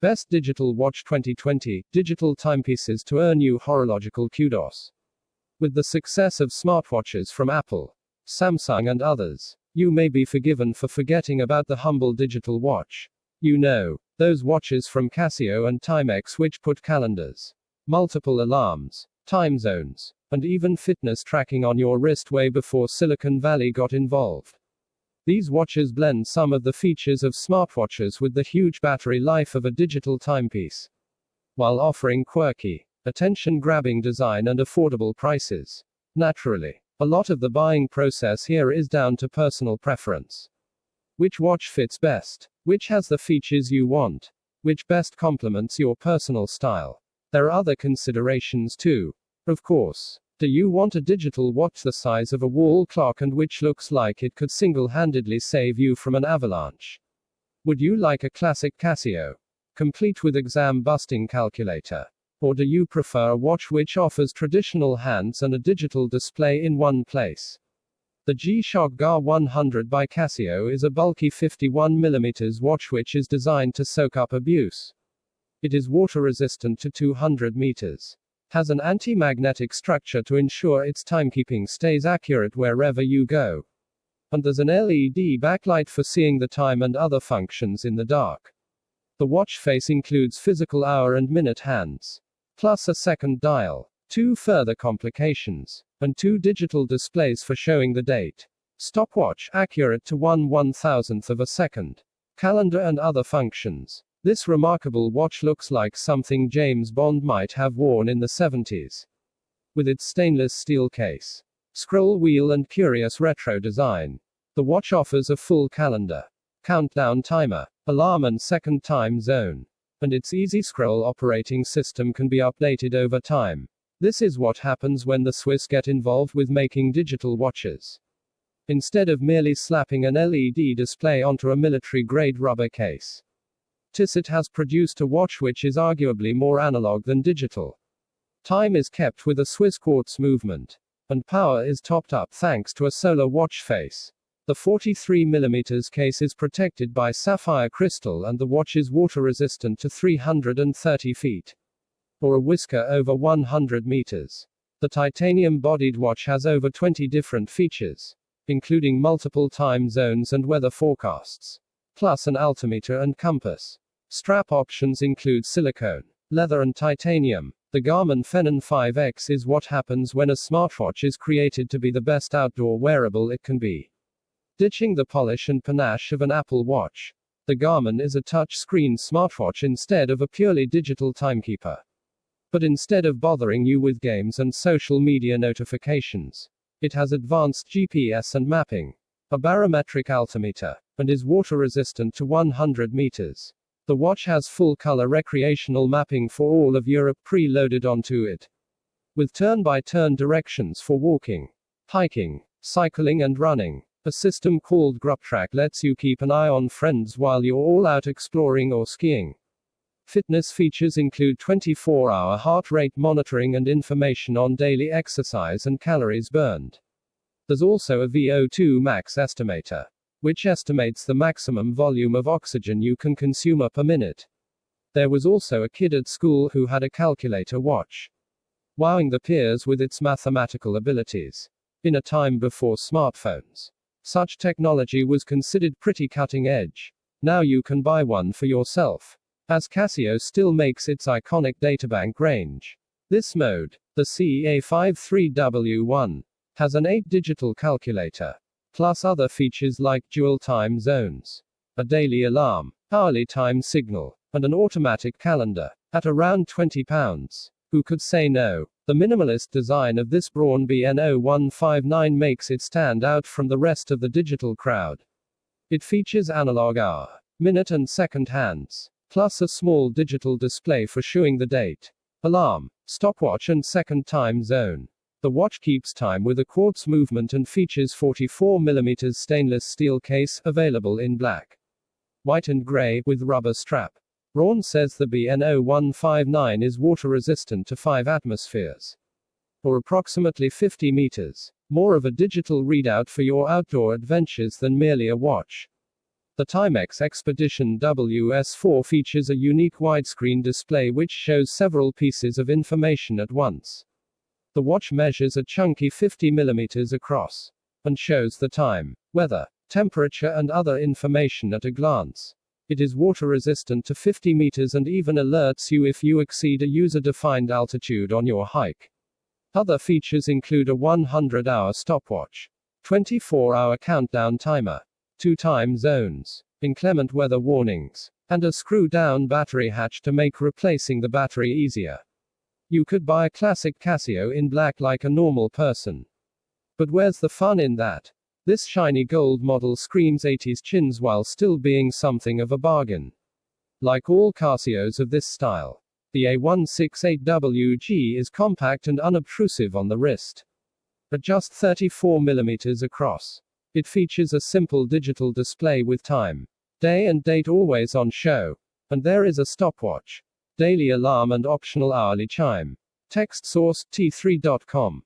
Best Digital Watch 2020, Digital Timepieces to earn you horological KUDOS. With the success of smartwatches from Apple, Samsung and others, you may be forgiven for forgetting about the humble digital watch. You know, those watches from Casio and Timex which put calendars, multiple alarms, time zones, and even fitness tracking on your wrist way before Silicon Valley got involved. These watches blend some of the features of smartwatches with the huge battery life of a digital timepiece, while offering quirky, attention-grabbing design and affordable prices. Naturally, a lot of the buying process here is down to personal preference. Which watch fits best? Which has the features you want? Which best complements your personal style? There are other considerations too. Of course. Do you want a digital watch the size of a wall clock and which looks like it could single-handedly save you from an avalanche? Would you like a classic Casio, complete with exam-busting calculator? Or do you prefer a watch which offers traditional hands and a digital display in one place? The G-Shock GA 100 by Casio is a bulky 51mm watch which is designed to soak up abuse. It is water-resistant to 200 meters. Has an anti-magnetic structure to ensure its timekeeping stays accurate wherever you go. And there's an LED backlight for seeing the time and other functions in the dark. The watch face includes physical hour and minute hands, plus a second dial, 2 further complications, and 2 digital displays for showing the date. Stopwatch, accurate to 1/1000th of a second. Calendar and other functions. This remarkable watch looks like something James Bond might have worn in the 70s. With its stainless steel case, scroll wheel and curious retro design, the watch offers a full calendar, countdown timer, alarm and second time zone. And its easy scroll operating system can be updated over time. This is what happens when the Swiss get involved with making digital watches. Instead of merely slapping an LED display onto a military-grade rubber case, Tissot has produced a watch which is arguably more analog than digital. Time is kept with a Swiss quartz movement, and power is topped up thanks to a solar watch face. The 43mm case is protected by sapphire crystal and the watch is water-resistant to 330 feet, or a whisker over 100 meters. The titanium-bodied watch has over 20 different features, including multiple time zones and weather forecasts, plus an altimeter and compass. Strap options include silicone, leather and titanium. The Garmin Phenon 5X is what happens when a smartwatch is created to be the best outdoor wearable it can be. Ditching the polish and panache of an Apple Watch, the Garmin is a touch-screen smartwatch instead of a purely digital timekeeper. But instead of bothering you with games and social media notifications, it has advanced GPS and mapping, a barometric altimeter, and is water-resistant to 100 meters. The watch has full-color recreational mapping for all of Europe preloaded onto it, with turn-by-turn directions for walking, hiking, cycling and running. A system called GroupTrack lets you keep an eye on friends while you're all out exploring or skiing. Fitness features include 24-hour heart rate monitoring and information on daily exercise and calories burned. There's also a VO2 max estimator, which estimates the maximum volume of oxygen you can consume per minute. There was also a kid at school who had a calculator watch, wowing the peers with its mathematical abilities. In a time before smartphones, such technology was considered pretty cutting edge. Now you can buy one for yourself, as Casio still makes its iconic databank range. This mode, the CA53W1, has an 8-digital calculator, plus other features like dual time zones, a daily alarm, hourly time signal, and an automatic calendar. At around £20, who could say no? The minimalist design of this Braun BN0159 makes it stand out from the rest of the digital crowd. It features analog hour, minute and second hands, plus a small digital display for showing the date, alarm, stopwatch and second time zone. The watch keeps time with a quartz movement and features 44mm stainless steel case, available in black, white and gray, with rubber strap. Braun says the BN0159 is water-resistant to 5 atmospheres, or approximately 50 meters. More of a digital readout for your outdoor adventures than merely a watch. The Timex Expedition WS4 features a unique widescreen display which shows several pieces of information at once. The watch measures a chunky 50 mm across and shows the time, weather, temperature, and other information at a glance. It is water resistant to 50 meters and even alerts you if you exceed a user-defined altitude on your hike. Other features include a 100-hour stopwatch, 24-hour countdown timer, 2 time zones, inclement weather warnings, and a screw-down battery hatch to make replacing the battery easier. You could buy a classic Casio in black like a normal person. But where's the fun in that? This shiny gold model screams 80s chins while still being something of a bargain. Like all Casios of this style, the A168WG is compact and unobtrusive on the wrist. At just 34 mm across, it features a simple digital display with time, day and date always on show, and there is a stopwatch, daily alarm and optional hourly chime. Text source, t3.com.